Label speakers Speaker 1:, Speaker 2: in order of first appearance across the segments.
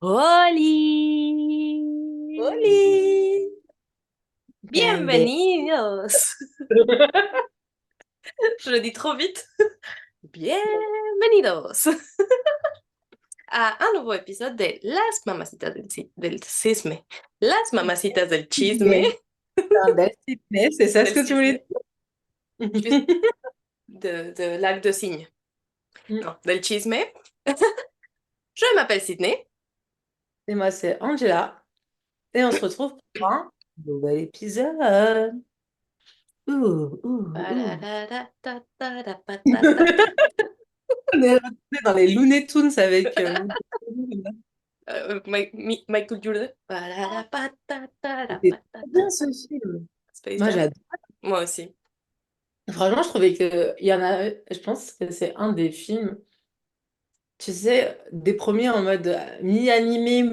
Speaker 1: Oli,
Speaker 2: Oli! Grande.
Speaker 1: bienvenidos. Je le dis trop vite. Bienvenidos a un nouveau épisode de Las Mamacitas del Cisme. Las Mamacitas del Chisme.
Speaker 2: Sydney. Grande Sydney, c'est ça ce
Speaker 1: Del
Speaker 2: que tu voulais
Speaker 1: Cisne. Juste
Speaker 2: dire?
Speaker 1: de lac de cygne. Non, del Chisme. Je m'appelle Sydney.
Speaker 2: Et moi, c'est Angela. Et on se retrouve pour un nouvel épisode. Ouh, ouh, ouh.
Speaker 1: Parararatatatatatata.
Speaker 2: On est retourné dans les Looney Tunes avec
Speaker 1: Michael Jordan.
Speaker 2: C'était trop bien
Speaker 1: Pararapatatatata.
Speaker 2: ce film.
Speaker 1: Space
Speaker 2: Moi,
Speaker 1: Jam.
Speaker 2: j'adore.
Speaker 1: Moi aussi.
Speaker 2: Franchement, je trouvais que il y en a. Je pense que c'est un des films, tu sais, des premiers en mode mi-animé,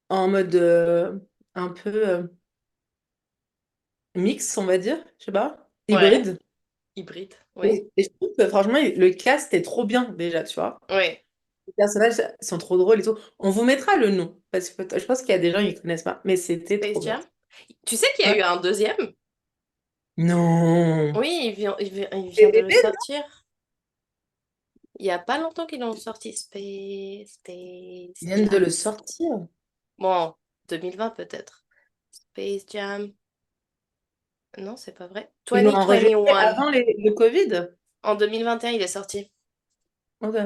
Speaker 2: en mode un peu mix, on va dire. Je sais pas.
Speaker 1: Ouais,
Speaker 2: Hybride.
Speaker 1: hybride, ouais.
Speaker 2: Et je trouve que franchement, le cast est trop bien déjà, tu vois.
Speaker 1: Ouais.
Speaker 2: Les personnages sont trop drôles et tout. On vous mettra le nom, parce que je pense qu'il y a des gens qui ne connaissent pas, mais c'était
Speaker 1: Space
Speaker 2: trop bien.
Speaker 1: Jam. Tu sais qu'il y a
Speaker 2: Ouais.
Speaker 1: eu un deuxième?
Speaker 2: Non.
Speaker 1: Oui, il vient de le
Speaker 2: DVD,
Speaker 1: sortir. Il y a pas longtemps qu'ils l'ont sorti. Space
Speaker 2: ils viennent de
Speaker 1: Jam.
Speaker 2: le sortir.
Speaker 1: Bon, 2020 peut-être. Space Jam. Non, c'est pas vrai.
Speaker 2: Ils l'ont enregistré
Speaker 1: 2021.
Speaker 2: avant le Covid.
Speaker 1: En 2021, il est sorti.
Speaker 2: Ok.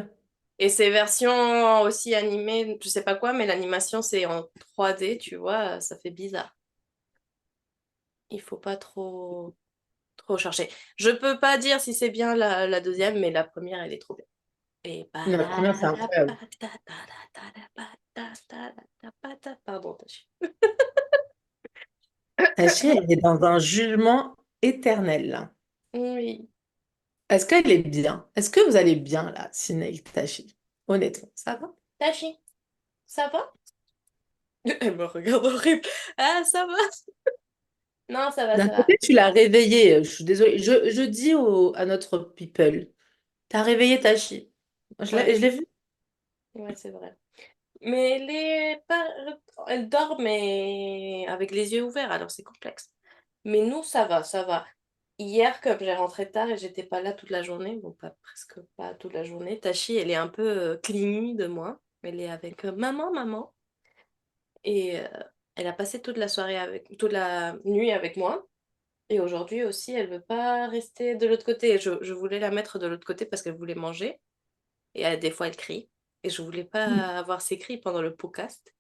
Speaker 1: Et c'est version aussi animée, je sais pas quoi, mais l'animation c'est en 3D, tu vois, ça fait bizarre. Il faut pas trop chercher. Je peux pas dire si c'est bien la deuxième, mais la première, elle est trop bien. Et
Speaker 2: La première, c'est incroyable.
Speaker 1: pardon,
Speaker 2: Tachi, elle est dans un jugement éternel, là.
Speaker 1: oui.
Speaker 2: Est-ce qu'elle est bien? Est-ce que vous allez bien, là, Sineil Tachi? Honnêtement, ça va?
Speaker 1: Tachi, ça va? Elle me regarde horrible. Ah, ça va? Non, ça va,
Speaker 2: D'un
Speaker 1: ça va.
Speaker 2: côté, tu l'as réveillée. Je suis désolée. Je dis à notre people, t'as réveillé Tachi.
Speaker 1: Ouais,
Speaker 2: Je l'ai vu.
Speaker 1: ouais, c'est vrai. Mais elle est pas... Elle dort, mais avec les yeux ouverts, alors c'est complexe. Mais nous, ça va, ça va. Hier, comme j'ai rentré tard et j'étais pas là toute la journée, bon, pas presque pas toute la journée, Tachi, elle est un peu clingy de moi. Elle est avec maman, maman. Et elle a passé toute la soirée avec, toute la nuit avec moi. Et aujourd'hui aussi, elle veut pas rester de l'autre côté. Je voulais la mettre de l'autre côté parce qu'elle voulait manger. Et des fois, elle crie. Et je voulais pas avoir ses cris pendant le podcast.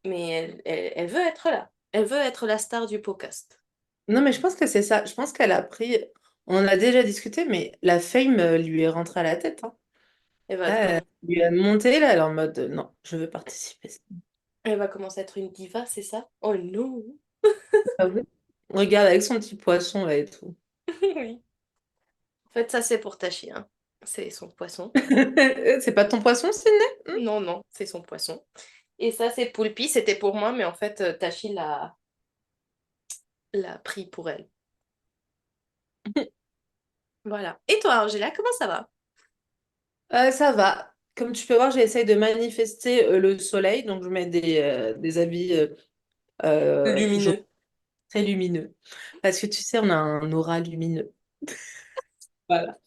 Speaker 1: Mais elle veut être là. Elle veut être la star du podcast.
Speaker 2: Non, mais je pense que c'est ça. Je pense qu'elle a pris. On en a déjà discuté, mais la fame lui est rentrée à la tête, hein. Là, lui a monté, là, elle est en mode non, je veux participer.
Speaker 1: Elle va commencer à être une diva, c'est ça? Oh non!
Speaker 2: Ah oui. Regarde avec son petit poisson là et tout.
Speaker 1: Oui. En fait, ça, c'est pour Tachi, hein. C'est son poisson.
Speaker 2: C'est pas ton poisson, Sydney?
Speaker 1: Non, non, c'est son poisson. Et ça, c'est Poulpi. C'était pour moi, mais en fait, Tachi l'a pris pour elle. Voilà. Et toi, Angela, comment ça va?
Speaker 2: Ça va. Comme tu peux voir, j'essaye de manifester le soleil, donc je mets des habits jaunes,
Speaker 1: Lumineux.
Speaker 2: très lumineux. Parce que tu sais, on a un aura lumineux.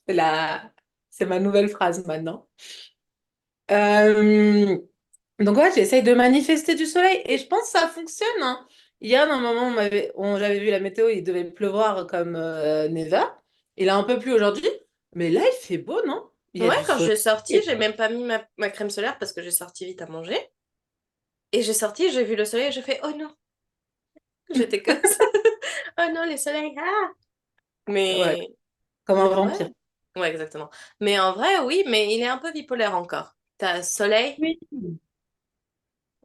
Speaker 2: Voilà, c'est ma nouvelle phrase maintenant. Euh, Donc ouais, j'essaye de manifester du soleil et je pense que ça fonctionne, hein. Hier, à un moment, j'avais vu la météo, il devait pleuvoir comme never. Il a un peu plu aujourd'hui, mais là, il fait beau, non? Il y a
Speaker 1: Ouais,
Speaker 2: du
Speaker 1: quand
Speaker 2: soleil.
Speaker 1: j'ai sorti, j'ai même pas mis ma crème solaire parce que j'ai sorti vite à manger. Et j'ai sorti, j'ai vu le soleil et j'ai fait, oh non, j'étais comme ça. Oh non, le soleil, ah!
Speaker 2: Ouais,
Speaker 1: Mais,
Speaker 2: comme un
Speaker 1: mais en vrai,
Speaker 2: vampire.
Speaker 1: ouais, exactement. Mais en vrai, oui, mais il est un peu bipolaire encore. T'as soleil
Speaker 2: Oui.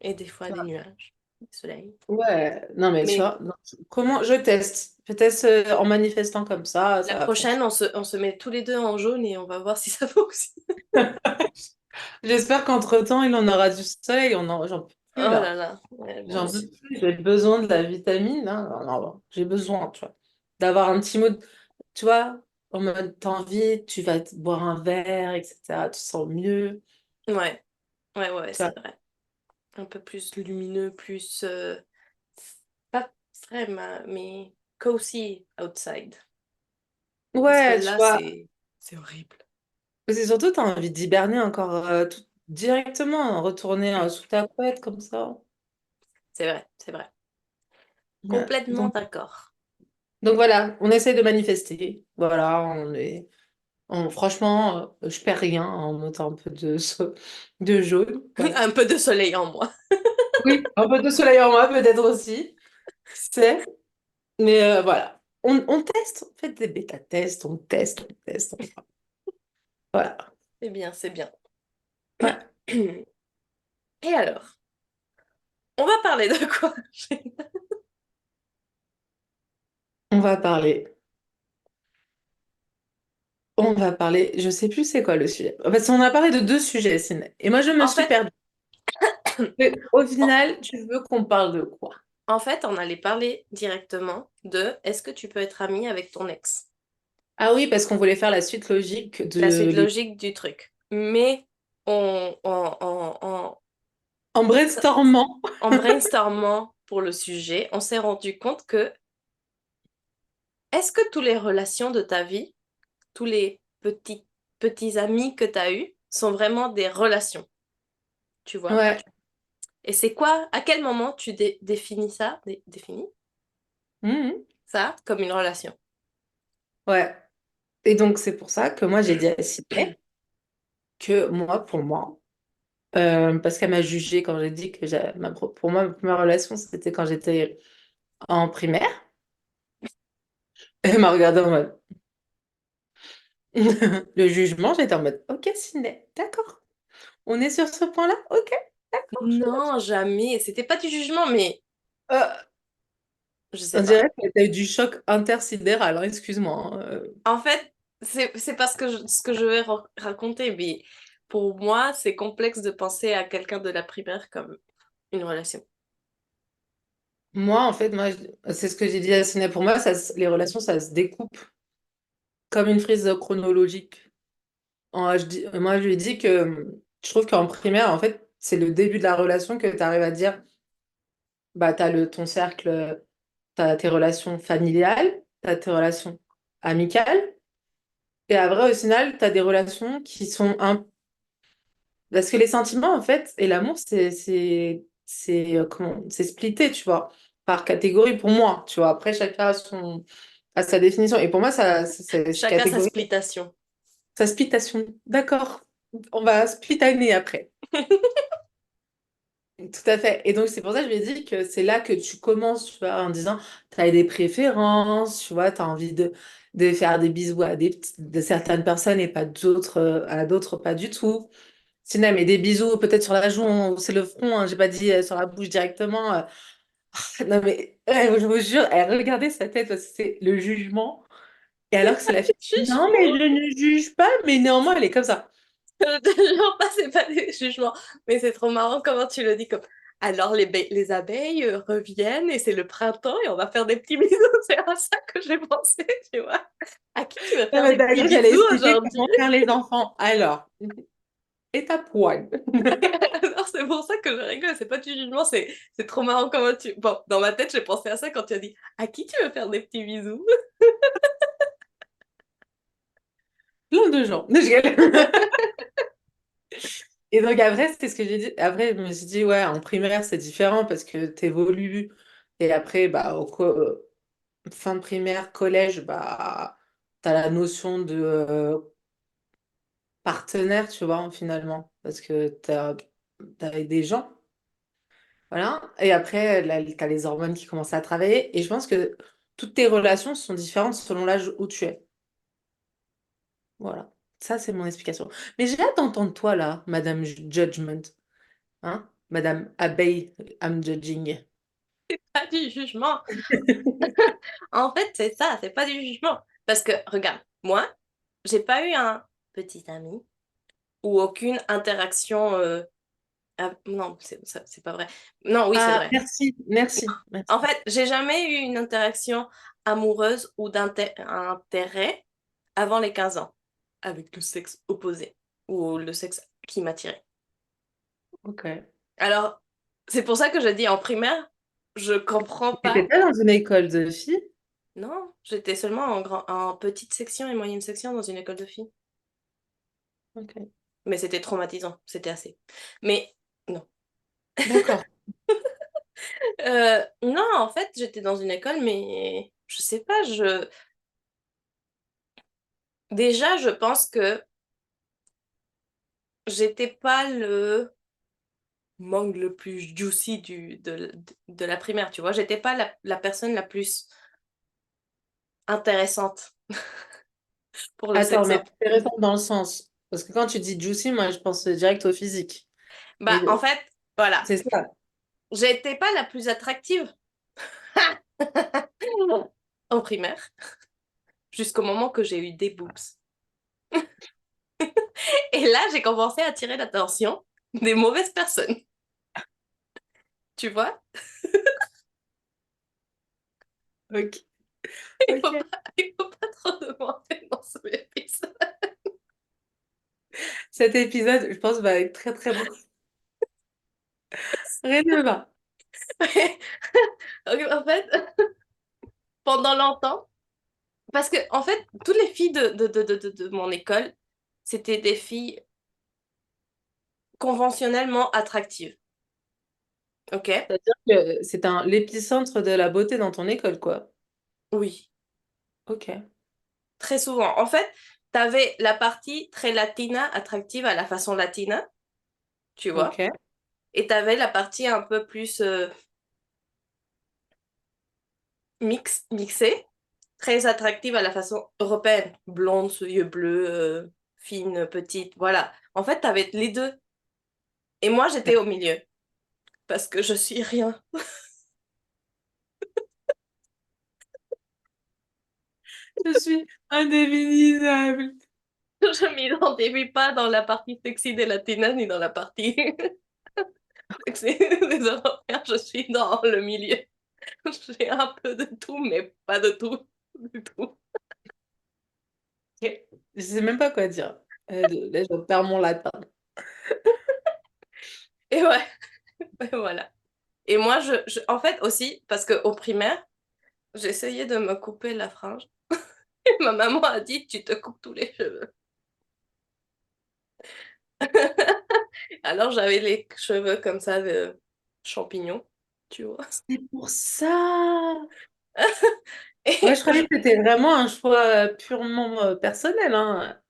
Speaker 1: et des fois des nuages. Soleil.
Speaker 2: Ouais, non mais tu
Speaker 1: Mais
Speaker 2: vois, donc, comment je teste? Je teste en manifestant comme ça
Speaker 1: la
Speaker 2: va
Speaker 1: prochaine,
Speaker 2: fonctionner.
Speaker 1: on se met tous les deux en jaune et on va voir si ça fonctionne.
Speaker 2: J'espère qu'entre-temps, il en aura du soleil. J'en peux
Speaker 1: Oh
Speaker 2: plus
Speaker 1: là
Speaker 2: là.
Speaker 1: là, ouais, moi
Speaker 2: J'en peux
Speaker 1: aussi.
Speaker 2: plus. J'ai besoin de la vitamine, hein. Non, non, j'ai besoin, tu vois, d'avoir un petit mot, tu vois, en mode t'as envie, tu vas te boire un verre, etc. Tu te sens mieux.
Speaker 1: Ouais. Ouais, ouais,
Speaker 2: Tu vois.
Speaker 1: c'est vrai. Un peu plus lumineux, plus... pas vraiment, mais cozy outside. Parce que
Speaker 2: Ouais, tu
Speaker 1: là,
Speaker 2: vois.
Speaker 1: c'est horrible.
Speaker 2: C'est surtout, tu as envie d'hiberner encore tout directement, retourner sous ta couette comme ça.
Speaker 1: C'est vrai, c'est vrai.
Speaker 2: Ouais.
Speaker 1: Complètement d'accord.
Speaker 2: Donc voilà, on essaie de manifester. Voilà, franchement, je perds rien en mettant un peu de jaune. Voilà.
Speaker 1: Un peu de soleil en moi.
Speaker 2: Oui, un peu de soleil en moi peut-être aussi. Qui sait? Mais voilà. On teste, on fait des bêta-tests, on teste, on teste. Voilà.
Speaker 1: C'est bien, c'est bien.
Speaker 2: Ouais.
Speaker 1: Et alors, on va parler de quoi?
Speaker 2: On va parler. On va parler. Je sais plus c'est quoi le sujet. Parce qu'on a parlé de deux sujets, Sine. Et moi, je me
Speaker 1: En
Speaker 2: suis
Speaker 1: fait,
Speaker 2: perdue. Mais au final, tu veux qu'on parle de quoi?
Speaker 1: en fait, on allait parler directement de est-ce que tu peux être ami avec ton ex?
Speaker 2: Ah oui, parce qu'on voulait faire la suite logique
Speaker 1: La
Speaker 2: de
Speaker 1: suite logique du truc. Mais on, on, on, on-
Speaker 2: en brainstormant.
Speaker 1: en brainstormant pour le sujet, on s'est rendu compte que est-ce que toutes les relations de ta vie, tous les petits amis que tu as eus, sont vraiment des relations, tu vois?
Speaker 2: Ouais.
Speaker 1: Et c'est quoi, à quel moment tu définis ça, définis
Speaker 2: Mhm.
Speaker 1: ça comme une relation?
Speaker 2: Ouais. Et donc, c'est pour ça que moi, j'ai dit à Sydney que moi, pour moi, parce qu'elle m'a jugée quand j'ai dit que pour moi, ma première relation, c'était quand j'étais en primaire. Elle m'a regardé en mode. Le jugement, j'étais en mode, ok, Sydney, d'accord. On est sur ce point-là? Ok, d'accord.
Speaker 1: Non, jamais. C'était pas du jugement, mais
Speaker 2: Euh,
Speaker 1: je sais
Speaker 2: on
Speaker 1: pas.
Speaker 2: dirait que t'as eu du choc intersidéral, hein, excuse-moi, hein.
Speaker 1: En fait, c'est parce que ce que je vais raconter, mais pour moi, c'est complexe de penser à quelqu'un de la primaire comme une relation.
Speaker 2: Moi, en fait, c'est ce que j'ai dit à Sydney. Pour moi, les relations, ça se découpe comme une frise chronologique. Moi, je lui ai dit que je trouve qu'en primaire, en fait, c'est le début de la relation que tu arrives à dire, bah, tu as ton cercle, tu as tes relations familiales, tu as tes relations amicales, et après, au final, tu as des relations qui sont un. Parce que les sentiments, en fait, et l'amour, c'est splitté, tu vois, par catégorie pour moi, tu vois. Après, chacun a sa définition. Et pour moi, c'est
Speaker 1: Chacun sa
Speaker 2: catégorie,
Speaker 1: splitation.
Speaker 2: sa splitation. D'accord. On va splitaner après. Tout à fait. Et donc, c'est pour ça que je lui ai dit que c'est là que tu commences, tu vois, en disant, tu as des préférences, tu vois, tu as envie de faire des bisous de certaines personnes et pas d'autres, à d'autres, pas du tout. Sinon, mais des bisous peut-être sur la joue ou c'est le front, hein, j'ai pas dit sur la bouche directement. Non, mais je vous jure, elle regardait sa tête parce que c'est le jugement. Et alors que c'est la fille, non, mais
Speaker 1: Jugement?
Speaker 2: je ne juge pas, mais néanmoins, elle est comme ça.
Speaker 1: Je te jure pas, c'est pas des jugements. Mais c'est trop marrant comment tu le dis comme. Alors les abeilles reviennent et c'est le printemps et on va faire des petits bisous. C'est à ça que j'ai pensé, tu vois. À qui tu veux
Speaker 2: Non,
Speaker 1: faire
Speaker 2: mais
Speaker 1: des petits
Speaker 2: d'ailleurs, j'allais
Speaker 1: bisous
Speaker 2: expliquer
Speaker 1: aujourd'hui?
Speaker 2: comment faire les enfants. Alors, étape 1.
Speaker 1: Non, c'est pour ça que je rigole, c'est pas du jugement, c'est trop marrant comment tu... Bon, dans ma tête, j'ai pensé à ça quand tu as dit à qui tu veux faire des petits bisous?
Speaker 2: Plein de gens. Je rigole. Et donc après, c'est ce que j'ai dit. Après, je me suis dit, ouais, en primaire, c'est différent parce que tu évolues. Et après, bah, fin de primaire, collège, bah, tu as la notion de partenaire, tu vois, finalement. Parce que t'as des gens. Voilà. Et après, là, tu as les hormones qui commencent à travailler. Et je pense que toutes tes relations sont différentes selon l'âge où tu es. Voilà. Ça, c'est mon explication. Mais j'ai hâte d'entendre toi, là, Madame Judgment. Hein? Madame Abeille, I'm judging.
Speaker 1: Pas du jugement. En fait, c'est ça, c'est pas du jugement. Parce que, regarde, moi, j'ai pas eu un petit ami ou aucune interaction... non, c'est pas vrai. Non, oui, c'est
Speaker 2: Ah,
Speaker 1: vrai.
Speaker 2: merci, merci,
Speaker 1: En
Speaker 2: merci.
Speaker 1: fait, j'ai jamais eu une interaction amoureuse ou d'intérêt avant les 15 ans avec le sexe opposé ou le sexe qui m'attirait.
Speaker 2: Ok.
Speaker 1: Alors, c'est pour ça que je dis en primaire, je comprends
Speaker 2: T'étais
Speaker 1: pas.
Speaker 2: pas dans une école de filles?
Speaker 1: Non, j'étais seulement en petite section et moyenne section dans une école de filles.
Speaker 2: Ok.
Speaker 1: Mais c'était traumatisant, c'était assez. Mais non.
Speaker 2: D'accord.
Speaker 1: Non, en fait, j'étais dans une école, mais je sais pas, déjà, je pense que j'étais pas le mangue le plus juicy de la primaire, tu vois. J'étais pas la personne la plus intéressante pour le
Speaker 2: Attends,
Speaker 1: sexe.
Speaker 2: mais intéressant dans le sens. Parce que quand tu dis juicy, moi, je pense direct au physique.
Speaker 1: Bah, en
Speaker 2: Mais
Speaker 1: fait, voilà,
Speaker 2: c'est ça.
Speaker 1: j'étais pas la plus attractive en primaire, jusqu'au moment que j'ai eu des boobs. Et là, j'ai commencé à attirer l'attention des mauvaises personnes, tu vois.
Speaker 2: Ok.
Speaker 1: Il faut
Speaker 2: Ok.
Speaker 1: pas, il faut pas trop demander dans ce épisode.
Speaker 2: Cet épisode, je pense, va être très, très bon. Rien ne va.
Speaker 1: Ok, en fait, pendant longtemps, parce que en fait, toutes les filles de mon école, c'était des filles conventionnellement attractives. Ok?
Speaker 2: C'est-à-dire que c'est l'épicentre de la beauté dans ton école, quoi.
Speaker 1: Oui,
Speaker 2: Ok.
Speaker 1: très souvent. En fait, t'avais la partie très latina, attractive à la façon latina, tu vois,
Speaker 2: Ok.
Speaker 1: et t'avais la partie un peu plus mixée, très attractive à la façon européenne, blonde, yeux bleus, fine, petite, voilà. En fait, t'avais les deux. Et moi, j'étais au milieu, parce que je suis rien.
Speaker 2: Je suis indéfinisable.
Speaker 1: Je m'identifie pas dans la partie sexy des latinas, ni dans la partie sexy des européens. Je suis dans le milieu. J'ai un peu de tout, mais pas de tout du tout.
Speaker 2: Ok. Je sais même pas quoi dire. Là, je perds mon latin.
Speaker 1: Et ouais, et voilà. Et moi, en fait aussi, parce qu'au primaire, j'essayais de me couper la frange. Et ma maman a dit, tu te coupes tous les cheveux. Alors j'avais les cheveux comme ça de champignons, tu vois.
Speaker 2: C'est pour ça. Moi, je
Speaker 1: Et
Speaker 2: croyais que c'était vraiment un choix purement personnel, hein.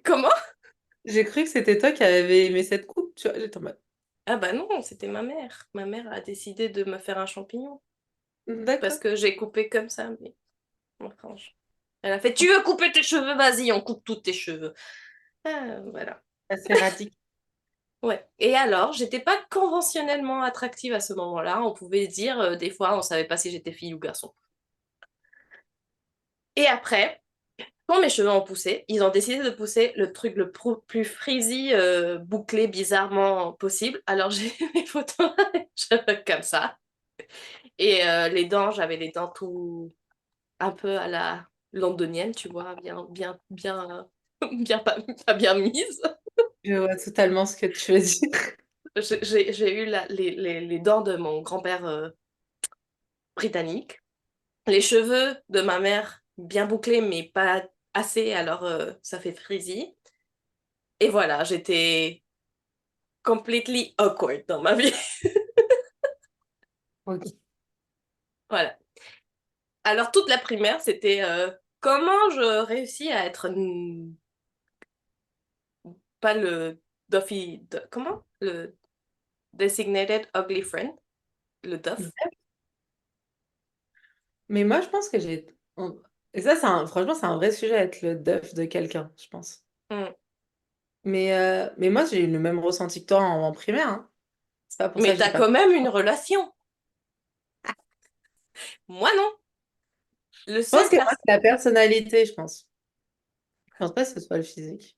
Speaker 1: comment?
Speaker 2: J'ai cru que c'était toi qui avais aimé cette coupe, tu vois. J'étais en mode,
Speaker 1: Ah bah non, c'était ma mère. Ma mère a décidé de me faire un champignon. Parce
Speaker 2: d'accord.
Speaker 1: que j'ai coupé comme ça, mais ma frange. Elle a fait, tu veux couper tes cheveux? Vas-y, on coupe tous tes cheveux. Ah, voilà.
Speaker 2: Assez radical.
Speaker 1: Ouais. Et alors, j'étais pas conventionnellement attractive à ce moment-là. On pouvait dire, des fois, on savait pas si j'étais fille ou garçon. Et après, quand mes cheveux ont poussé, ils ont décidé de pousser le truc le plus frizzy, bouclé bizarrement possible. Alors, j'ai mes photos avec les cheveux comme ça. Et les dents, j'avais les dents tout un peu à la londonienne, tu vois, bien, pas bien mise.
Speaker 2: Je vois totalement ce que tu veux dire.
Speaker 1: J'ai eu les dents de mon grand-père britannique, les cheveux de ma mère bien bouclés, mais pas assez, alors ça fait frizzy. Et voilà, j'étais completely awkward dans ma vie.
Speaker 2: Ok.
Speaker 1: Voilà. Alors toute la primaire, c'était comment je réussis à être pas le comment? Le designated ugly friend, le DUF.
Speaker 2: Mais moi, je pense que j'ai... Et ça, franchement, c'est un vrai sujet, être le def de quelqu'un, je pense.
Speaker 1: Mm.
Speaker 2: Mais moi, j'ai eu le même ressenti que toi en primaire, hein. C'est pas pour ça
Speaker 1: Mais
Speaker 2: que j'ai
Speaker 1: t'as
Speaker 2: pas...
Speaker 1: quand même une relation. Moi non. Le
Speaker 2: Je pense
Speaker 1: seul
Speaker 2: que moi, c'est la personnalité, je pense. Je pense pas que ce soit le physique.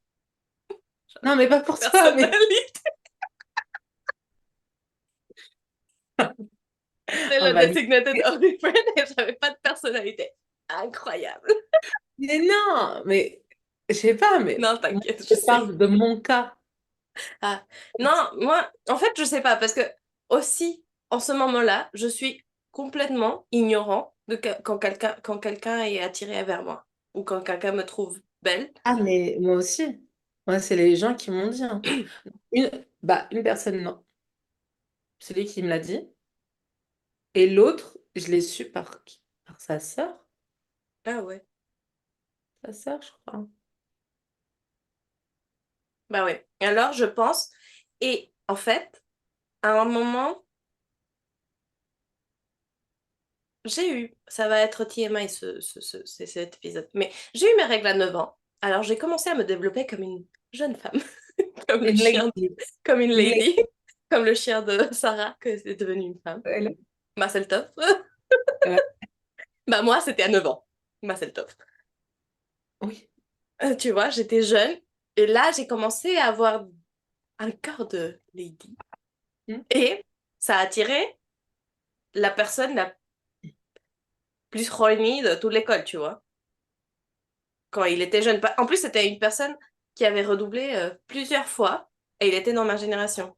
Speaker 2: Non, mais pas pour toi, mais...
Speaker 1: personnalité, c'est
Speaker 2: On
Speaker 1: le
Speaker 2: va
Speaker 1: designated ugly friend et j'avais pas de personnalité. Incroyable.
Speaker 2: Mais non, mais... Je sais pas, mais...
Speaker 1: Non,
Speaker 2: Moi,
Speaker 1: t'inquiète, je
Speaker 2: je
Speaker 1: sais.
Speaker 2: parle de mon cas.
Speaker 1: Ah, non, moi, en fait, je sais pas, parce que aussi, en ce moment-là, je suis complètement ignorant quand quelqu'un est attiré vers moi, ou quand quelqu'un me trouve belle.
Speaker 2: Ah, mais moi aussi. Moi, c'est les gens qui m'ont dit, hein. Une, une personne, non. Celui qui me l'a dit. Et l'autre, je l'ai su par qui? Par sa sœur.
Speaker 1: Ah ouais.
Speaker 2: Sa sœur, je crois.
Speaker 1: Bah ouais. Alors, je pense, et en fait, à un moment, j'ai eu, ça va être TMI cet épisode, mais j'ai eu mes règles à 9 ans. Alors, j'ai commencé à me développer comme une jeune femme, comme le
Speaker 2: Une
Speaker 1: chien,
Speaker 2: lady.
Speaker 1: comme une
Speaker 2: Une lady.
Speaker 1: lady, comme le chien de Sarah, que c'est devenu une femme.
Speaker 2: Elle-
Speaker 1: Marcel Toff.
Speaker 2: euh,
Speaker 1: Bah moi, c'était à 9 ans. Marcel Toff.
Speaker 2: oui.
Speaker 1: Tu vois, j'étais jeune. Et là, j'ai commencé à avoir un cœur de lady.
Speaker 2: Hmm.
Speaker 1: Et ça a attiré la personne la plus horny de toute l'école, tu vois, quand il était jeune. En plus, c'était une personne qui avait redoublé plusieurs fois et il était dans ma génération.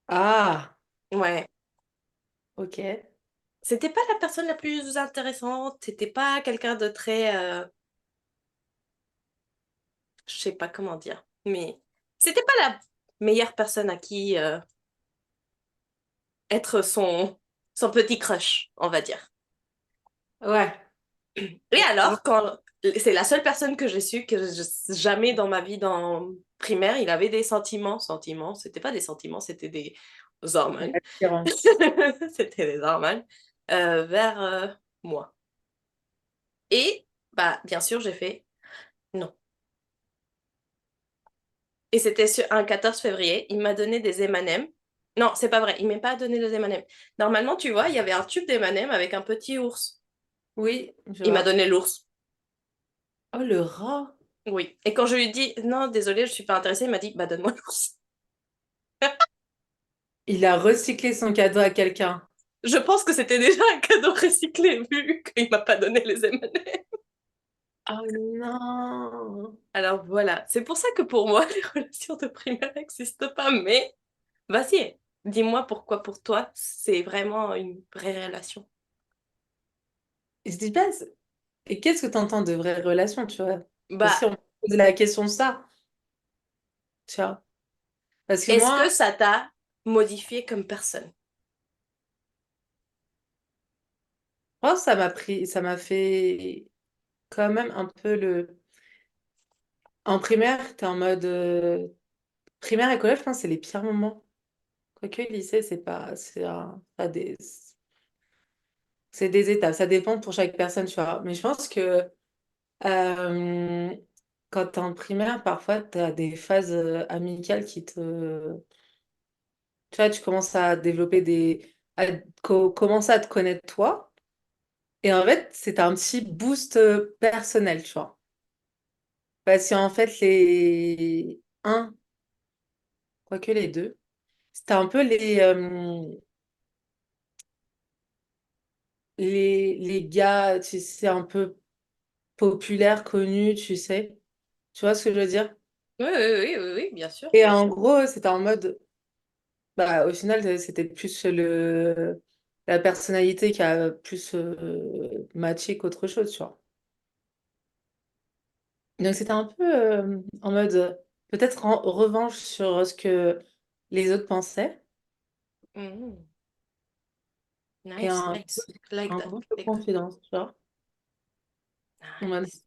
Speaker 2: Ah,
Speaker 1: Ouais.
Speaker 2: ok.
Speaker 1: C'était pas la personne la plus intéressante, c'était pas quelqu'un de très, je sais pas comment dire, mais c'était pas la meilleure personne à qui être son petit crush, on va dire.
Speaker 2: Ouais.
Speaker 1: Et alors, quand c'est la seule personne que j'ai su que jamais dans ma vie dans primaire, il avait des sentiments, c'était pas des sentiments, c'était des hormones.
Speaker 2: L'attirance.
Speaker 1: C'était des hormones vers moi. Et bah bien sûr, j'ai fait non. Et c'était sur un 14 février, il m'a donné des M&M. Non, c'est pas vrai, il m'a pas donné des M&M. Normalement, tu vois, il y avait un tube d'M&M avec un petit ours.
Speaker 2: Oui, je
Speaker 1: Il m'a
Speaker 2: vois.
Speaker 1: donné l'ours.
Speaker 2: Oh, le rat.
Speaker 1: Oui. Et quand je lui ai dit non, désolé, je suis pas intéressée, il m'a dit bah donne-moi l'ours.
Speaker 2: Il a recyclé son cadeau à quelqu'un.
Speaker 1: Je pense que c'était déjà un cadeau recyclé vu qu'il m'a pas donné les M&M.
Speaker 2: Oh non.
Speaker 1: Alors voilà, c'est pour ça que pour moi, les relations de primaire n'existent pas. Mais vas-y, dis-moi pourquoi pour toi, c'est vraiment une vraie relation.
Speaker 2: Je dis pas, et qu'est-ce que tu entends de vraies relations, tu vois?
Speaker 1: Bah,
Speaker 2: Aussi, on peut poser la question de ça, tu vois? Parce que
Speaker 1: est-ce que
Speaker 2: moi,
Speaker 1: ça t'a modifié comme personne?
Speaker 2: je pense que ça m'a fait quand même un peu le. En primaire, t'es en mode. Primaire et collège, je pense que c'est les pires moments. Quoique, lycée, c'est pas. C'est des étapes, ça dépend pour chaque personne, tu vois. Mais je pense que euh, quand t'es en primaire, parfois, t'as des phases amicales qui te. Tu vois, tu commences à développer des. Commencer à te connaître toi. Et en fait, c'est un petit boost personnel, tu vois. Parce qu'en fait, les un, quoique les deux, c'était un peu les gars, tu sais, un peu populaires, connus, tu sais. Tu vois ce que je veux dire?
Speaker 1: Oui, oui, oui, oui, oui, bien sûr,
Speaker 2: Et
Speaker 1: bien
Speaker 2: en
Speaker 1: sûr.
Speaker 2: gros, c'était en mode, bah, au final, c'était plus la personnalité qui a plus matché qu'autre chose, tu vois. Donc c'était un peu en mode, peut-être en revanche sur ce que les autres pensaient,
Speaker 1: Mhm.
Speaker 2: et
Speaker 1: Nice, nice.
Speaker 2: un peu de
Speaker 1: Like that.
Speaker 2: confidence, tu vois. En mode,
Speaker 1: Nice.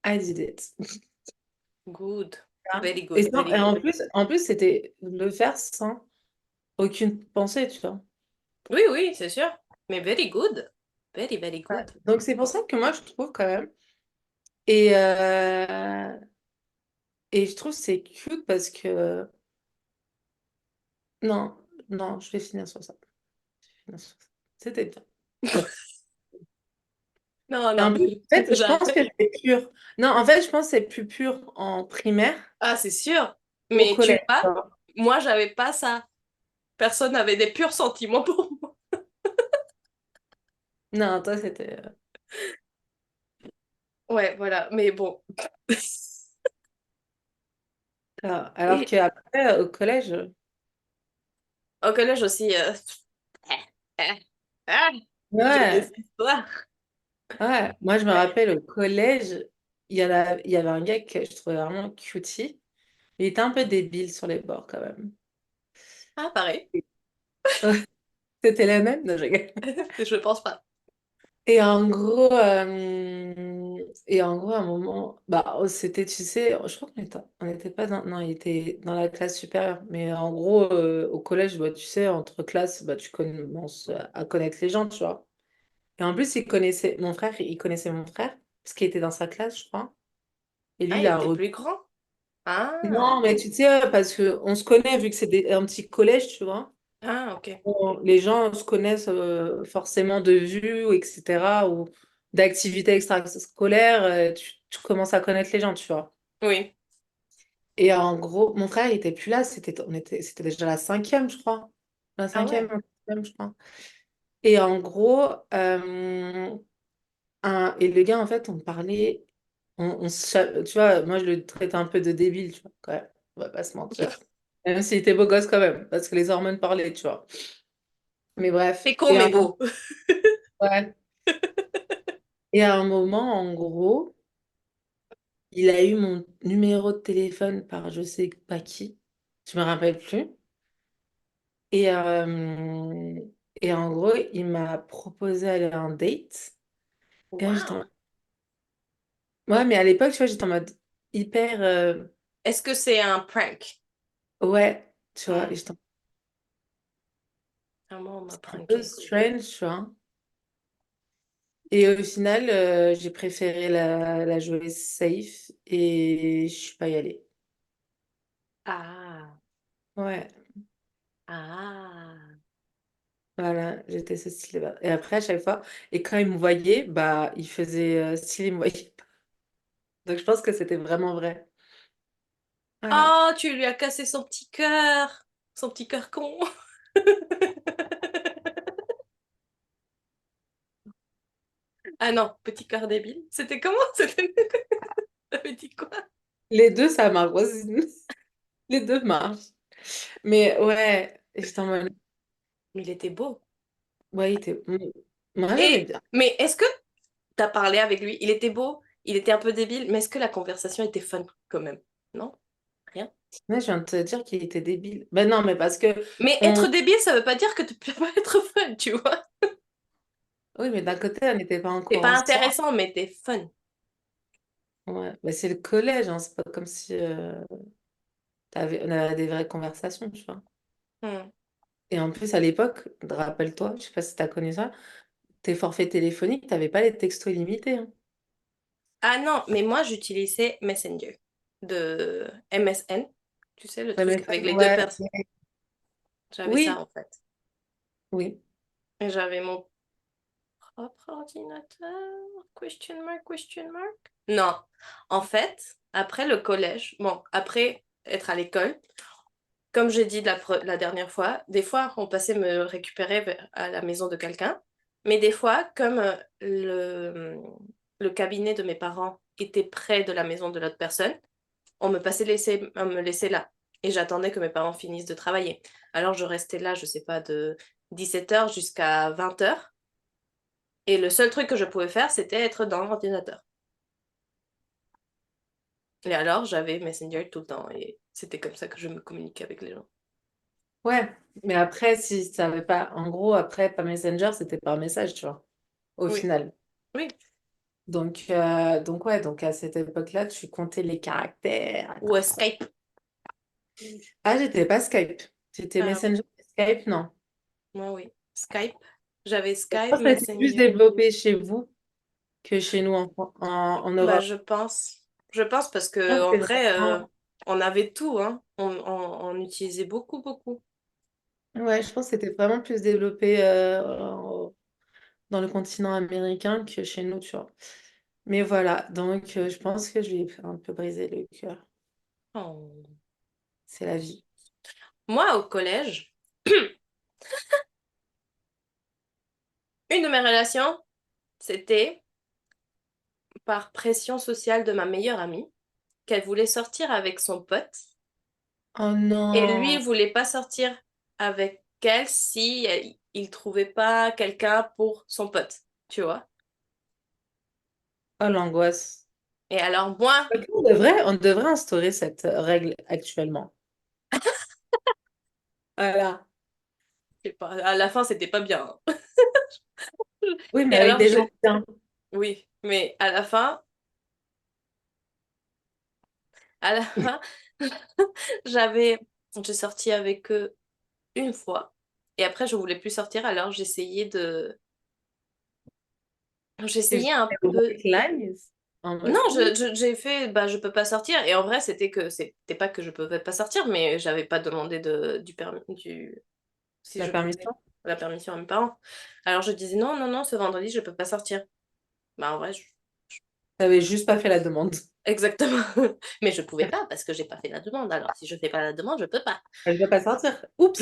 Speaker 2: I did it.
Speaker 1: Good.
Speaker 2: Hein.
Speaker 1: Very good, very
Speaker 2: Et
Speaker 1: good.
Speaker 2: en plus, c'était le faire sans aucune pensée, tu vois.
Speaker 1: Oui, oui, c'est sûr. Mais very good. Very, very
Speaker 2: Ouais.
Speaker 1: good.
Speaker 2: Donc c'est pour ça que moi, je trouve quand même. Et, et je trouve que c'est cute parce que... Non, non, je vais finir sur ça. Je vais finir sur ça. C'était bien.
Speaker 1: Non,
Speaker 2: Et
Speaker 1: non,
Speaker 2: en plus, en fait, je pense que
Speaker 1: j'arrête.
Speaker 2: c'est pur. Non, en fait, je pense que c'est plus pur en primaire
Speaker 1: Ah, c'est sûr.
Speaker 2: qu'au
Speaker 1: Mais tu
Speaker 2: collège.
Speaker 1: vois, moi, j'avais pas ça. Personne n'avait des purs sentiments pour moi.
Speaker 2: Non, toi, c'était...
Speaker 1: Ouais, voilà. Mais bon.
Speaker 2: Ah, alors
Speaker 1: Et
Speaker 2: qu'après, au collège,
Speaker 1: au collège aussi, ah, j'ai des
Speaker 2: ouais,
Speaker 1: histoires.
Speaker 2: ouais. Moi, je me rappelle au collège, il y avait un gars que je trouvais vraiment cutie. Il était un peu débile sur les bords quand même.
Speaker 1: Ah, pareil.
Speaker 2: C'était la même? Non, je rigole.
Speaker 1: Je pense pas.
Speaker 2: Et en gros, à un moment, bah, c'était, tu sais, je crois on n'était pas dans, non, il était dans la classe supérieure. Mais en gros, au collège, bah, tu sais, entre classes, bah, tu commences à connaître les gens, tu vois. Et en plus, il connaissait mon frère, parce qu'il était dans sa classe, je crois. Et lui,
Speaker 1: Ah,
Speaker 2: il
Speaker 1: il
Speaker 2: a
Speaker 1: était plus grand. Ah,
Speaker 2: Non, mais tu sais, parce que on se connaît, vu que c'est un petit collège, tu vois.
Speaker 1: ah, ok.
Speaker 2: Les gens se connaissent forcément de vue, ou etc., ou d'activités extrascolaires, tu commences à connaître les gens, tu vois.
Speaker 1: Oui.
Speaker 2: Et en gros, mon frère, il était plus là, c'était déjà la cinquième, je crois. La
Speaker 1: Ah
Speaker 2: cinquième,
Speaker 1: ouais.
Speaker 2: la quatrième, je crois. Et en gros, et le gars, en fait, on parlait, tu vois, moi, je le traitais un peu de débile, tu vois, quand même, on va pas se mentir. Même s'il était beau gosse quand même, parce que les hormones parlaient, tu vois. Mais bref.
Speaker 1: T'es con, mais beau.
Speaker 2: Ouais. Et à un moment, en gros, il a eu mon numéro de téléphone par je sais pas qui. Je me rappelle plus. Et, euh, et en gros, il m'a proposé d'aller à un date. Et là,
Speaker 1: Waouh.
Speaker 2: ouais, mais à l'époque, tu vois, j'étais en mode hyper.
Speaker 1: Est-ce que c'est un prank?
Speaker 2: Ouais, tu vois. Et
Speaker 1: Hmm.
Speaker 2: j'étais
Speaker 1: Ah, moi, on m'a
Speaker 2: un peu
Speaker 1: pranké.
Speaker 2: strange, tu vois. Et au final, j'ai préféré la jouer safe et je suis pas y allée.
Speaker 1: Ah,
Speaker 2: Ouais.
Speaker 1: ah.
Speaker 2: Voilà, j'étais ce style-là. Et après, à chaque fois, et quand il me voyait, bah, il faisait style, il me voyait pas. Donc, je pense que c'était vraiment vrai. Voilà.
Speaker 1: Oh, tu lui as cassé son petit cœur. Son petit cœur con. Ah non, petit cœur débile. C'était comment? C'était... T'avais dit quoi?
Speaker 2: Les deux, ça marche aussi. Les deux marchent. Mais ouais, j'étais en mode,
Speaker 1: Mais il était beau.
Speaker 2: ouais, moi, j'aimais
Speaker 1: Et,
Speaker 2: bien.
Speaker 1: mais est-ce que t'as parlé avec lui? Il était beau, il était un peu débile, mais est-ce que la conversation était fun quand même? Non? Rien?
Speaker 2: Là, je viens de te dire qu'il était débile. Ben non, mais parce que
Speaker 1: Mais
Speaker 2: on...
Speaker 1: être débile, ça veut pas dire que tu peux pas être fun, tu vois?
Speaker 2: Oui, mais d'un côté, on n'était pas
Speaker 1: C'est
Speaker 2: encore
Speaker 1: pas
Speaker 2: ensemble.
Speaker 1: intéressant, mais t'es fun.
Speaker 2: Ouais. Ben, c'est le collège, hein. C'est pas comme si on avait des vraies conversations, tu vois.
Speaker 1: Hmm.
Speaker 2: Et en plus, à l'époque, rappelle-toi, je sais pas si tu as connu ça, tes forfaits téléphoniques, t'avais pas les textos illimités, hein.
Speaker 1: Ah non, mais moi j'utilisais Messenger de MSN. Tu sais, le
Speaker 2: Ouais,
Speaker 1: truc avec les deux
Speaker 2: ouais,
Speaker 1: personnes. J'avais ça
Speaker 2: oui,
Speaker 1: en fait.
Speaker 2: oui.
Speaker 1: Et j'avais mon propre ordinateur? Question mark, question mark? Non. En fait, après le collège, bon, après être à l'école, comme j'ai dit la dernière fois, des fois on passait me récupérer à la maison de quelqu'un, mais des fois, comme le cabinet de mes parents était près de la maison de l'autre personne, on me laissait là. Et j'attendais que mes parents finissent de travailler. Alors je restais là, je sais pas, de 17h jusqu'à 20h. Et le seul truc que je pouvais faire, c'était être dans l'ordinateur. Et alors, j'avais Messenger tout le temps. Et c'était comme ça que je me communiquais avec les gens.
Speaker 2: Ouais, mais après, si ça avait pas, en gros, après, pas Messenger, c'était par message, tu vois, au
Speaker 1: Oui,
Speaker 2: final.
Speaker 1: oui.
Speaker 2: Donc ouais, donc à cette époque-là, tu comptais les caractères.
Speaker 1: Ou
Speaker 2: Attends.
Speaker 1: Skype.
Speaker 2: Ah, j'étais pas Skype. J'étais
Speaker 1: Ah oui,
Speaker 2: Messenger. Skype, non.
Speaker 1: moi oui. Skype. J'avais
Speaker 2: Je
Speaker 1: Skype,
Speaker 2: pense que c'était plus
Speaker 1: Messenger.
Speaker 2: développé chez vous que chez nous en
Speaker 1: Bah,
Speaker 2: Europe.
Speaker 1: je pense. Je pense parce
Speaker 2: Je
Speaker 1: que
Speaker 2: pense
Speaker 1: en
Speaker 2: que
Speaker 1: vrai,
Speaker 2: vraiment-
Speaker 1: on avait tout, hein. On utilisait beaucoup, beaucoup.
Speaker 2: ouais, je pense que c'était vraiment plus développé dans le continent américain que chez nous, tu vois. Mais voilà, donc je pense que je lui ai un peu brisé le cœur.
Speaker 1: Oh.
Speaker 2: C'est la vie.
Speaker 1: Moi, au collège, une de mes relations, c'était par pression sociale de ma meilleure amie, qu'elle voulait sortir avec son pote.
Speaker 2: Oh
Speaker 1: Et lui, il
Speaker 2: non.
Speaker 1: voulait pas sortir avec elle si il trouvait pas quelqu'un pour son pote, tu vois.
Speaker 2: Oh l'angoisse.
Speaker 1: Et alors moi,
Speaker 2: Ok, on devrait instaurer cette règle actuellement. Voilà.
Speaker 1: je sais pas, à la fin, c'était pas bien, hein.
Speaker 2: Oui, mais
Speaker 1: Et
Speaker 2: avec
Speaker 1: alors,
Speaker 2: des gens bien.
Speaker 1: oui, mais à la fin, j'avais, j'ai sorti avec eux une fois. Et après, je voulais plus sortir, alors
Speaker 2: C'est
Speaker 1: j'essayais
Speaker 2: juste
Speaker 1: un
Speaker 2: des
Speaker 1: peu.
Speaker 2: white lies. En
Speaker 1: Non,
Speaker 2: mode, ouh,
Speaker 1: j'ai fait, bah, je peux pas sortir. Et en vrai, c'était pas que je pouvais pas sortir, mais j'avais pas demandé du permis, si
Speaker 2: la
Speaker 1: je pouvais,
Speaker 2: permission.
Speaker 1: la permission à mes parents. Alors je disais non, non, non, ce vendredi, je peux pas sortir. Bah, en vrai,
Speaker 2: T'avais juste pas fait la demande.
Speaker 1: exactement. Mais je pouvais pas parce que j'ai pas fait la demande. Alors si je fais pas la demande, je peux pas.
Speaker 2: Elle doit pas sortir. Oups.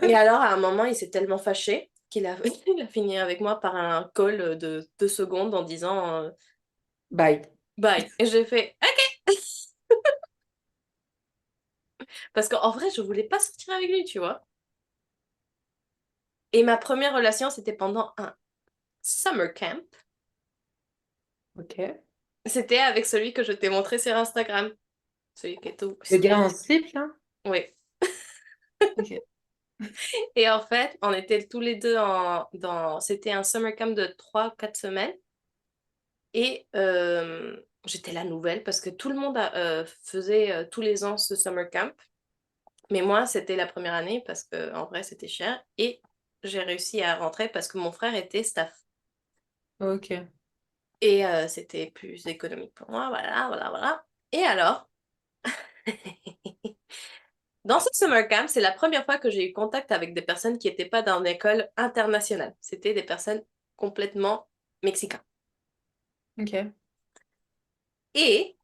Speaker 1: Et alors, à un moment, il s'est tellement fâché qu'il a, il a fini avec moi par un call de 2 secondes en disant
Speaker 2: Bye.
Speaker 1: bye. Et j'ai fait OK. Parce qu'en vrai, je voulais pas sortir avec lui, tu vois. Et ma première relation, c'était pendant un summer camp.
Speaker 2: Ok.
Speaker 1: C'était avec celui que je t'ai montré sur Instagram. Celui qui est tout.
Speaker 2: Le gars en slip, là?
Speaker 1: Oui.
Speaker 2: Ok.
Speaker 1: Et en fait, on était tous les deux C'était un summer camp de 3 4 semaines. Et j'étais la nouvelle parce que tout le monde faisait tous les ans ce summer camp. Mais moi, c'était la première année parce que en vrai, c'était cher. Et j'ai réussi à rentrer parce que mon frère était staff.
Speaker 2: Ok.
Speaker 1: Et c'était plus économique pour moi. Voilà, voilà, voilà. Et alors, dans ce summer camp, c'est la première fois que j'ai eu contact avec des personnes qui n'étaient pas dans une école internationale. C'était des personnes complètement mexicaines.
Speaker 2: Ok.
Speaker 1: Et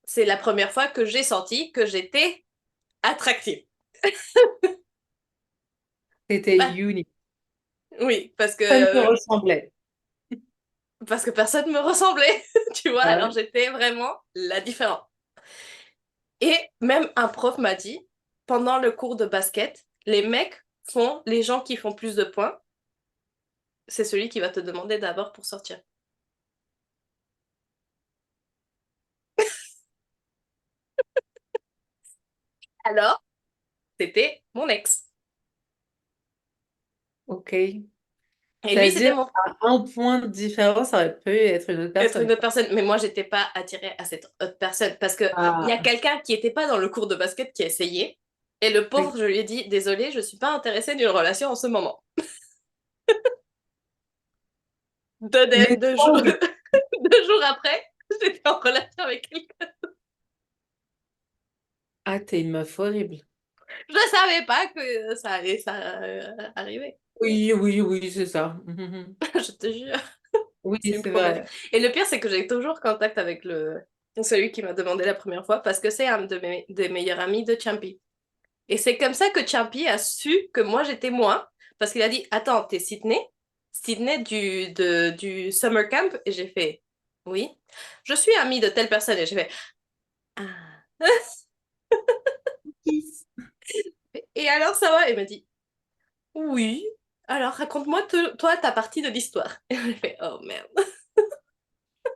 Speaker 1: c'est la première fois que j'ai senti que j'étais attractive.
Speaker 2: T'étais
Speaker 1: Bah,
Speaker 2: unique.
Speaker 1: oui,
Speaker 2: Ça me ressemblait.
Speaker 1: parce que personne ne me ressemblait, tu vois,
Speaker 2: Ah
Speaker 1: alors
Speaker 2: ouais.
Speaker 1: j'étais vraiment la différente. Et même un prof m'a dit, pendant le cours de basket, les gens qui font plus de points, c'est celui qui va te demander d'abord pour sortir. Alors, c'était mon ex.
Speaker 2: Ok.
Speaker 1: Et lui, c'était
Speaker 2: C'est-à-dire,
Speaker 1: mon
Speaker 2: à un point de différence, ça aurait pu être une autre
Speaker 1: être une
Speaker 2: personne,
Speaker 1: autre
Speaker 2: quoi.
Speaker 1: personne, mais moi, j'étais pas attirée à cette autre personne parce que il y a
Speaker 2: Ah,
Speaker 1: quelqu'un qui était pas dans le cours de basket qui a essayé. Et le pauvre,
Speaker 2: oui.
Speaker 1: je lui ai dit, désolé, je suis pas intéressée d'une relation en ce moment.
Speaker 2: Mais
Speaker 1: Deux jours,
Speaker 2: toi,
Speaker 1: 2 jours après, j'étais en relation avec quelqu'un.
Speaker 2: ah, t'es une meuf horrible.
Speaker 1: Je savais pas que ça allait arriver.
Speaker 2: Oui, oui, oui, c'est ça. Mhm.
Speaker 1: Je te jure,
Speaker 2: Oui,
Speaker 1: c'est une
Speaker 2: c'est
Speaker 1: promesse.
Speaker 2: vrai.
Speaker 1: Et le pire, c'est que j'ai toujours contact avec celui qui m'a demandé la première fois parce que c'est un des meilleurs amis de Champi. Et c'est comme ça que Champi a su que moi, j'étais moi. Parce qu'il a dit, attends, t'es Sydney? Sydney du summer camp? Et j'ai fait, oui. Je suis amie de telle personne. Et j'ai fait, ah.
Speaker 2: Kiss.
Speaker 1: Et alors, ça va? Et il m'a dit, oui. Alors, raconte-moi, toi, ta partie de l'histoire. Et j'ai fait, oh merde.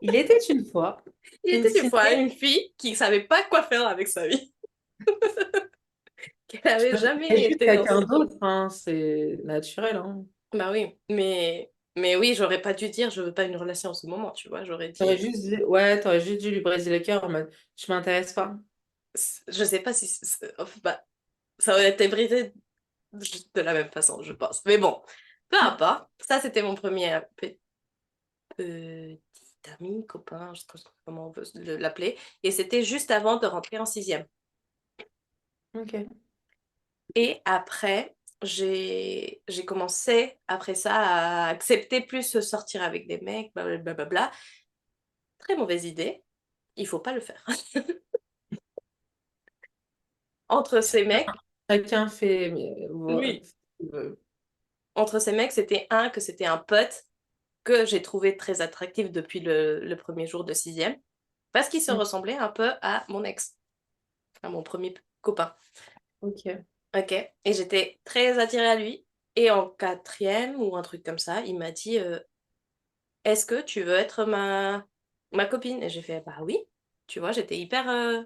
Speaker 2: Il était une fois
Speaker 1: Il
Speaker 2: une
Speaker 1: était une fois
Speaker 2: Sydney
Speaker 1: une fille qui savait pas quoi faire avec sa vie. Qu'elle avait
Speaker 2: et
Speaker 1: jamais
Speaker 2: juste
Speaker 1: été dans
Speaker 2: quelqu'un
Speaker 1: ce...
Speaker 2: d'autre, hein, c'est naturel, hein.
Speaker 1: Bah oui, mais oui, j'aurais pas dû dire je veux pas une relation en ce moment, tu vois. J'aurais dit,
Speaker 2: Ouais, t'aurais juste dû lui briser le cœur en mode, je m'intéresse pas.
Speaker 1: je sais pas si enfin, bah, ça aurait été brisé de la même façon, je pense. Mais bon, peu importe. Ça, c'était mon premier petit ami, copain, je sais pas comment on veut l'appeler. Et c'était juste avant de rentrer en sixième.
Speaker 2: Ok.
Speaker 1: Et après, j'ai commencé, après ça, à accepter plus sortir avec des mecs, blablabla. Très mauvaise idée. Il faut pas le faire. Entre ces mecs,
Speaker 2: Chacun fait.
Speaker 1: oui. Entre ces mecs, c'était un pote que j'ai trouvé très attractif depuis le premier jour de sixième, parce qu'il se ressemblait un peu à mon ex, à mon premier. copain.
Speaker 2: Ok.
Speaker 1: Ok. Et j'étais très attirée à lui. Et en quatrième ou un truc comme ça, il m'a dit est-ce que tu veux être ma copine? Et j'ai fait bah oui. Tu vois, j'étais hyper.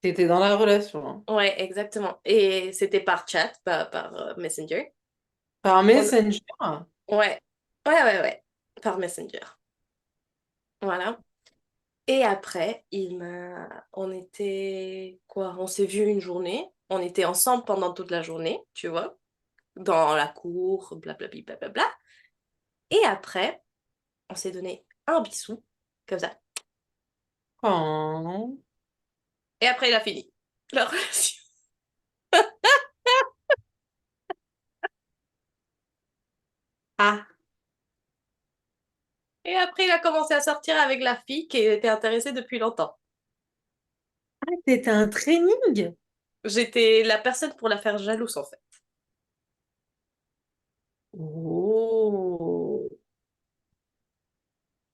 Speaker 2: T'étais dans la relation, hein.
Speaker 1: Ouais, exactement. Et c'était par chat, pas par Messenger.
Speaker 2: Par
Speaker 1: On-
Speaker 2: Messenger.
Speaker 1: Ouais, ouais. Par Messenger. Voilà. Et après, on était quoi? On s'est vu une journée. On était ensemble pendant toute la journée, tu vois, dans la cour, blablabla, blablabla. Et après, on s'est donné un bisou, comme ça.
Speaker 2: Oh.
Speaker 1: Et après, il a fini la relation.
Speaker 2: Ah,
Speaker 1: Et après, il a commencé à sortir avec la fille qui était intéressée depuis longtemps.
Speaker 2: c'était un training.
Speaker 1: J'étais la personne pour la faire jalouse, en fait.
Speaker 2: Oh.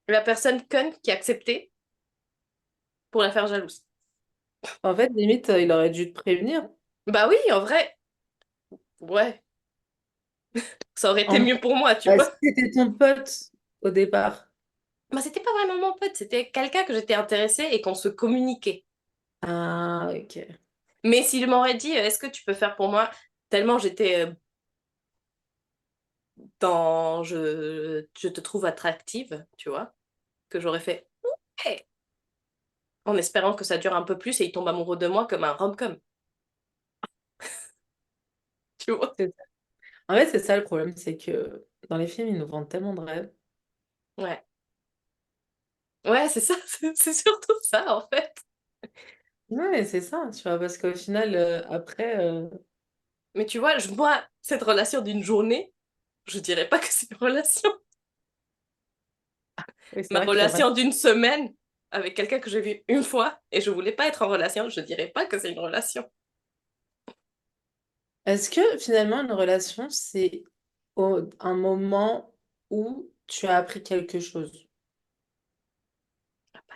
Speaker 1: La personne conne qui acceptait pour la faire jalouse.
Speaker 2: En fait, limite, il aurait dû te prévenir.
Speaker 1: Bah oui, en vrai, ouais, ça aurait été
Speaker 2: En...
Speaker 1: mieux pour moi, tu
Speaker 2: Est-ce que
Speaker 1: vois.
Speaker 2: c'était ton pote au départ?
Speaker 1: Bah, c'était pas vraiment mon pote, c'était quelqu'un que j'étais intéressée et qu'on se communiquait.
Speaker 2: Ah, ok.
Speaker 1: Mais s'il m'aurait dit, est-ce que tu peux faire pour moi? Tellement j'étais je te trouve attractive, tu vois, que j'aurais fait, hey, en espérant que ça dure un peu plus et il tombe amoureux de moi comme un rom-com, tu vois.
Speaker 2: C'est ça. En fait, c'est ça le problème, c'est que dans les films, ils nous vendent tellement de rêves.
Speaker 1: Ouais. Ouais, c'est ça, c'est surtout ça, en fait.
Speaker 2: Ouais, c'est ça, tu vois, parce qu'au final, après,
Speaker 1: Mais tu vois, moi, cette relation d'une journée, je dirais pas que c'est une relation.
Speaker 2: oui, c'est
Speaker 1: Ma
Speaker 2: vrai qu'il y en a.
Speaker 1: relation d'une semaine avec quelqu'un que j'ai vu une fois et je voulais pas être en relation, je dirais pas que c'est une relation.
Speaker 2: Est-ce que finalement, une relation, c'est un moment où tu as appris quelque chose?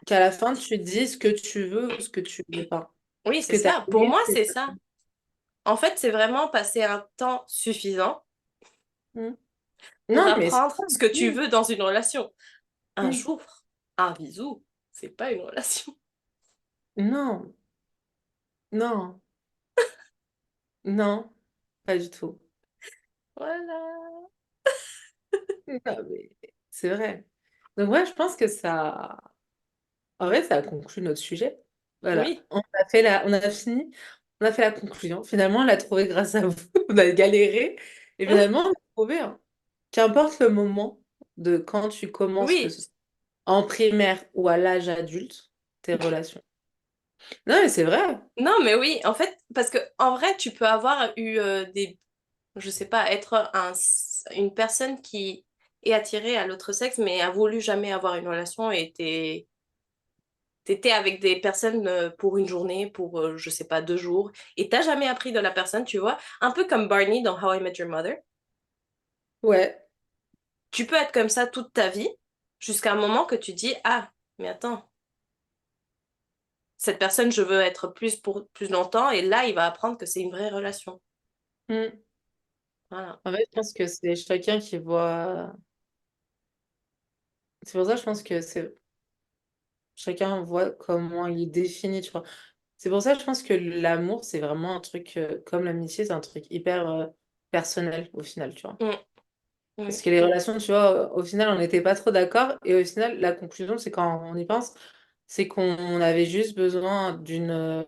Speaker 2: Qu'à la fin, tu dis ce que tu veux ou ce que tu veux pas.
Speaker 1: Oui,
Speaker 2: Ce
Speaker 1: c'est
Speaker 2: que tu as
Speaker 1: ça. Pour
Speaker 2: aimé,
Speaker 1: moi,
Speaker 2: ce que
Speaker 1: c'est
Speaker 2: t'as
Speaker 1: ça. En fait, c'est vraiment passer un temps suffisant
Speaker 2: Hmm.
Speaker 1: pour
Speaker 2: Non, mais c'est
Speaker 1: apprendre
Speaker 2: ça.
Speaker 1: ce que tu
Speaker 2: Hmm.
Speaker 1: veux dans une relation. Un
Speaker 2: Hmm.
Speaker 1: jour, un bisou, c'est pas une relation.
Speaker 2: Non, non, non, pas du tout.
Speaker 1: Voilà.
Speaker 2: Non, mais c'est vrai. Donc, ouais, je pense que ça. En vrai, ça conclut notre sujet. Voilà.
Speaker 1: Oui.
Speaker 2: On a fini. On a fait la conclusion. Finalement, on l'a trouvé grâce à vous. On a galéré. Et finalement, on l'a trouvé, hein. Qu'importe le moment de quand tu commences, que
Speaker 1: Oui.
Speaker 2: ce soit en primaire ou à l'âge adulte, tes relations. Non, mais c'est vrai.
Speaker 1: Non, mais oui, en fait, parce que en vrai, tu peux avoir eu je sais pas, être une personne qui est attirée à l'autre sexe, mais a voulu jamais avoir une relation et t'étais avec des personnes pour une journée, pour, je sais pas, 2 jours, et t'as jamais appris de la personne, tu vois. Un peu comme Barney dans How I Met Your Mother.
Speaker 2: Ouais.
Speaker 1: Tu peux être comme ça toute ta vie, jusqu'à un moment que tu dis, ah, mais attends, cette personne, je veux être plus pour plus longtemps, et là, il va apprendre que c'est une vraie relation.
Speaker 2: Mm.
Speaker 1: Voilà.
Speaker 2: En fait, je pense que c'est chacun qui voit. C'est pour ça que je pense que c'est chacun voit comment il définit, tu vois. C'est pour ça que je pense que l'amour, c'est vraiment un truc, comme l'amitié, c'est un truc hyper personnel au final, tu vois.
Speaker 1: Mm,
Speaker 2: Parce
Speaker 1: oui,
Speaker 2: que les relations, tu vois, au final, on n'était pas trop d'accord. Et au final, la conclusion, c'est quand on y pense, c'est qu'on avait juste besoin d'une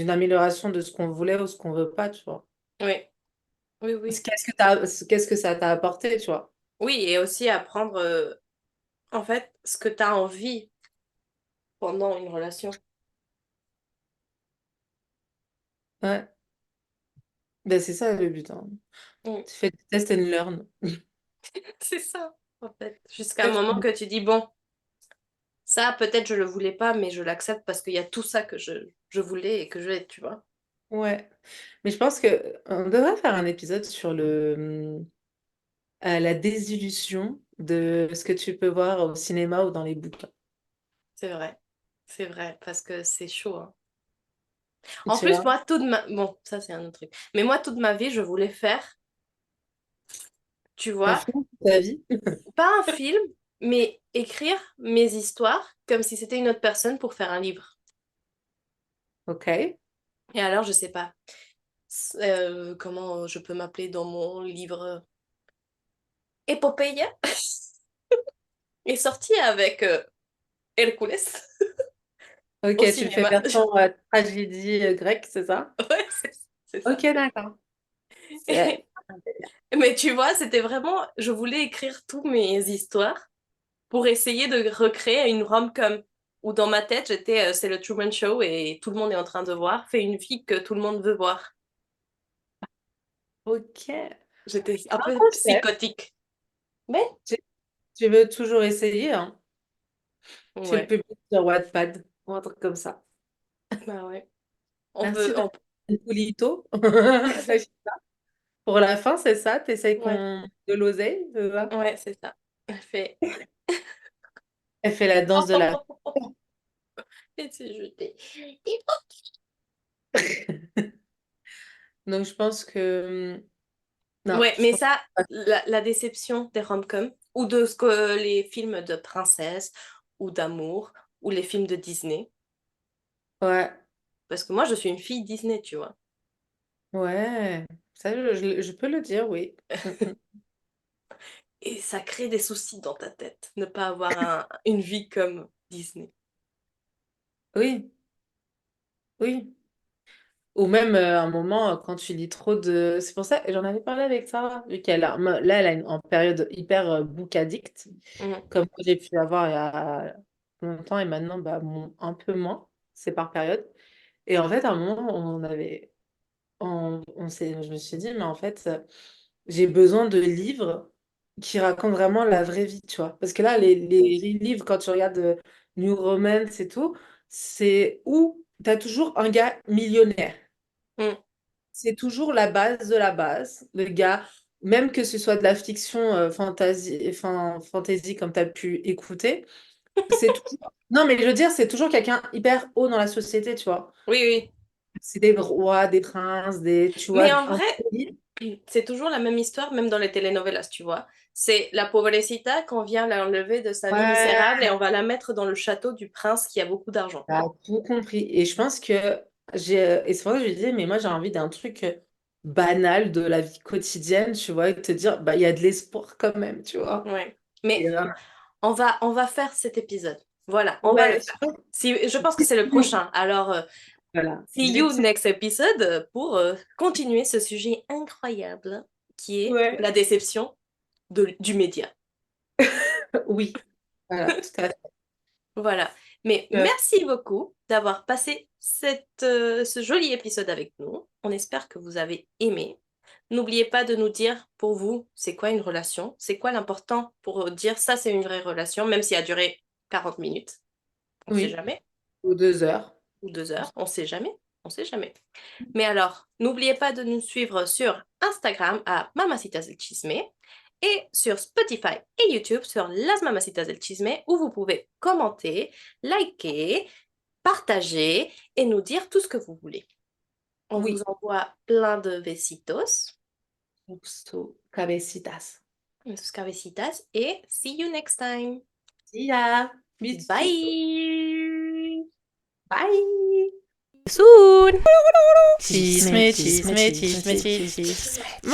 Speaker 2: amélioration de ce qu'on voulait ou ce qu'on veut pas, tu vois.
Speaker 1: oui, oui.
Speaker 2: Qu'est-ce que ça t'a apporté, tu vois?
Speaker 1: Oui, et aussi apprendre, en fait, ce que tu as envie pendant une relation.
Speaker 2: Ouais. Ben, c'est ça le but, hein.
Speaker 1: Mm.
Speaker 2: Tu fais du test and learn.
Speaker 1: C'est ça, en fait. Jusqu'à un
Speaker 2: Ouais,
Speaker 1: moment que tu dis, bon, ça, peut-être je le voulais pas, mais je l'accepte parce qu'il y a tout ça que je voulais et que je vais, tu vois.
Speaker 2: ouais. Mais je pense que on devrait faire un épisode sur la désillusion de ce que tu peux voir au cinéma ou dans les bouquins.
Speaker 1: C'est vrai. C'est vrai, parce que c'est chaud, hein. En
Speaker 2: tu
Speaker 1: plus,
Speaker 2: vois.
Speaker 1: moi, toute ma... Bon, ça, c'est un autre truc. Mais moi, toute ma vie, je voulais faire, tu
Speaker 2: Un
Speaker 1: vois,
Speaker 2: film de ta vie.
Speaker 1: pas un film, mais écrire mes histoires comme si c'était une autre personne pour faire un livre.
Speaker 2: Ok.
Speaker 1: Et alors, je sais pas comment je peux m'appeler dans mon livre Épopée est sorti avec Hércules
Speaker 2: Ok,
Speaker 1: au
Speaker 2: tu le fais
Speaker 1: cinéma.
Speaker 2: version tragédie grecque, c'est ça?
Speaker 1: Ouais, c'est
Speaker 2: Ok,
Speaker 1: ça.
Speaker 2: d'accord. C'est-
Speaker 1: Mais tu vois, c'était vraiment, je voulais écrire toutes mes histoires pour essayer de recréer une rom-com où dans ma tête, c'est le Truman Show et tout le monde est en train de voir, fait une vie que tout le monde veut voir.
Speaker 2: Ok.
Speaker 1: J'étais un
Speaker 2: Un
Speaker 1: peu
Speaker 2: concept.
Speaker 1: psychotique. Mais,
Speaker 2: Tu, tu veux toujours essayer, hein? Tu le
Speaker 1: ouais,
Speaker 2: publies sur Wattpad ou un truc comme ça.
Speaker 1: bah ouais.
Speaker 2: Merci de
Speaker 1: On...
Speaker 2: Polito. Pour la fin, c'est ça? T'essayes
Speaker 1: Ouais,
Speaker 2: qu'on de l'oseille, c'est ça?
Speaker 1: ouais, c'est ça. Elle fait...
Speaker 2: Elle fait la danse de la...
Speaker 1: Et c'est jeté.
Speaker 2: Donc, je pense que... Non,
Speaker 1: Ouais,
Speaker 2: je
Speaker 1: mais
Speaker 2: pense
Speaker 1: ça,
Speaker 2: pas.
Speaker 1: la déception des rom-coms, ou de ce que les films de princesse, ou d'amour, ou les films de Disney,
Speaker 2: Ouais,
Speaker 1: parce que moi, je suis une fille Disney, tu vois.
Speaker 2: ouais. Ça, je peux le dire, oui. Mm, mm.
Speaker 1: Et ça crée des soucis dans ta tête, ne pas avoir une vie comme Disney.
Speaker 2: Oui, oui. Ou même un moment, quand tu lis trop de... C'est pour ça, j'en avais parlé avec Sarah, vu qu'elle a... Là, elle a en période hyper book addict,
Speaker 1: Mhm,
Speaker 2: comme j'ai pu avoir il y a longtemps, et maintenant, bah, un peu moins. C'est par période. Et en fait, à un moment, je me suis dit, mais en fait, j'ai besoin de livres qui racontent vraiment la vraie vie, tu vois. Parce que là, les livres, quand tu regardes New Romance et tout, c'est où tu as toujours un gars millionnaire.
Speaker 1: mhm.
Speaker 2: C'est toujours la base de la base. Le gars, même que ce soit de la fiction fantasy comme tu as pu écouter, c'est toujours... Non, mais je veux dire, c'est toujours quelqu'un hyper haut dans la société, tu vois.
Speaker 1: Oui, oui.
Speaker 2: C'est des rois, des princes, des, tu vois,
Speaker 1: Mais en
Speaker 2: un
Speaker 1: vrai,
Speaker 2: pays.
Speaker 1: c'est toujours la même histoire, même dans les telenovelas, tu vois. C'est la pobrecita qu'on vient l'enlever de sa vie
Speaker 2: Ouais,
Speaker 1: misérable et on va la mettre dans le château du prince qui a beaucoup d'argent.
Speaker 2: t'as tout compris. Et je pense que et c'est pour ça que je disais, mais moi j'ai envie d'un truc banal de la vie quotidienne, tu vois, et de te dire, bah il y a de l'espoir quand même, tu vois.
Speaker 1: Ouais.
Speaker 2: Et,
Speaker 1: Mais on va faire cet épisode. Voilà, on va le
Speaker 2: ouais,
Speaker 1: faire. Si, je pense que c'est le prochain. Alors,
Speaker 2: voilà.
Speaker 1: see you next episode pour continuer ce sujet incroyable qui est
Speaker 2: Ouais.
Speaker 1: la déception du média.
Speaker 2: Oui, voilà, tout à fait.
Speaker 1: Voilà. Mais merci beaucoup d'avoir passé ce joli épisode avec nous. On espère que vous avez aimé. N'oubliez pas de nous dire pour vous, c'est quoi une relation? C'est quoi l'important pour dire ça, c'est une vraie relation, même si elle a duré 40 minutes. On sait
Speaker 2: Oui,
Speaker 1: jamais.
Speaker 2: ou 2 heures.
Speaker 1: Ou 2 heures. On sait jamais. On sait jamais. Mais alors, n'oubliez pas de nous suivre sur Instagram à Mamacitas del Chisme et sur Spotify et YouTube sur Las Mamacitas del Chisme où vous pouvez commenter, liker, partager et nous dire tout ce que vous voulez. On vous
Speaker 2: Oui.
Speaker 1: envoie plein de besitos,
Speaker 2: Upso, cabecitas.
Speaker 1: sus cabecitas et see you next time.
Speaker 2: See ya. Besito.
Speaker 1: Bye!
Speaker 2: Bye.
Speaker 1: Soon!
Speaker 2: Chisme,
Speaker 1: Chisme,
Speaker 2: chisme,
Speaker 1: chisme,
Speaker 2: chisme,
Speaker 1: chisme,
Speaker 2: chisme,
Speaker 1: chisme,
Speaker 2: chisme.
Speaker 1: chisme.